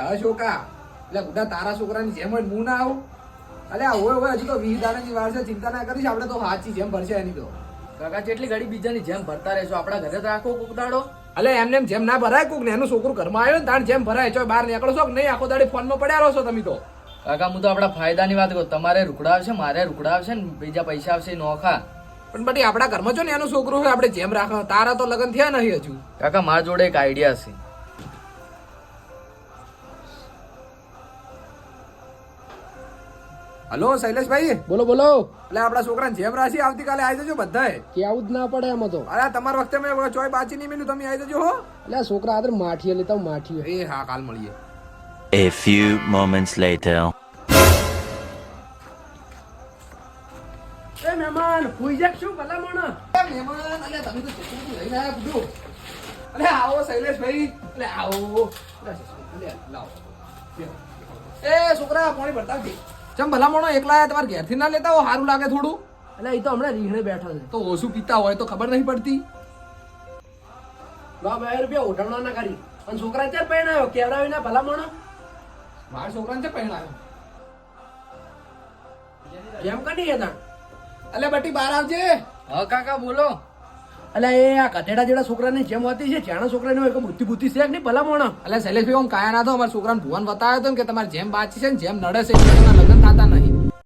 હવે છોકરા એટલે બધા તારા છોકરાની જેમ હોય હું ના આવું અલ્યા હોય હજી તો 20 દાડાની વાર છે ચિંતા ના કરીશ આપણે તો સાચી જેમ ભરશે એની તો કાકા જેટલી ઘડી બીજાની જેમ ભરતા રહેશો આપણા ઘરે તો રાખો કોક દાડો અલે એમને જેમ ના ભરાય કોક ને એનું છોકરું ઘરમાં આવ્યો ને તાણ જેમ ભરાય છો બહાર નીકળો છો કે નહીં આખો દાડી ફોનમાં પડ્યા રહો છો તમે તો કાકા હું તો આપણા ફાયદાની વાત કરું તમારે રૂકડા આવશે મારે રૂકડા આવશે ને બીજા પૈસા આવશે નોખા પણ બટી આપણા ઘરમાં છો ને એનું છોકરું હોય આપણે જેમ રાખો તારા તો લગ્ન થયા નહીં હજુ કાકા મારા જોડે એક આઈડિયા છે હલો શૈલેષભાઈ બોલો બોલો એટલે આપણા છોકરાને જેમ રાશી આવતીકાલે આવી જજો બધાએ કે આવું જ ના પડે એમાં તો અરે તમારા વખતે મેં ચોય બાચી નહીં મેલું તમે આવી જજો હો એટલે આ છોકરા આદર માઠીએ લેતા માઠીએ એ હા કાલ મળીએ A few moments later. એ મહેમાન હુઈ જાક શું ભલા મોણા મહેમાન અલે તમે તો છોકરું લઈને આવ્યા બધું અલે આવો શૈલેષભાઈ એટલે આવો અલે લાવો એ છોકરા પાણી ભરતા આવજે ચમ ભલા મોણો એકલા આયા તમારે ઘેરથી ના લેતા હો સારું લાગે થોડું એટલે એ તો હમણાં રીહણે બેઠા છે તો ઓછું પીતા હોય તો ખબર નહીં પડતી લો 2 રૂપિયા ઉઠાવણા ના કરી અને છોકરા ચાર પહેણાયો કેવડાવી ના ભલા મોણા મારા છોકરાને છે પહેણાયો જેમ કરી હતા અલે બટી બહાર આવજે હા કાકા બોલો એટલે એ આ કટેડા જેડા છોકરાની જેમ હોતી છે ચાણા છોકરાની એક બુદ્ધિ છે કે નહીં ભલા મોણા અલે શૈલેષભાઈ હું કાયા ના તો અમારા છોકરાને ભુવન બતાવ્યો હતો ને કે તમારે જેમ બાચી છે ને જેમ નડે છે એના લગ્ન થતા નહીં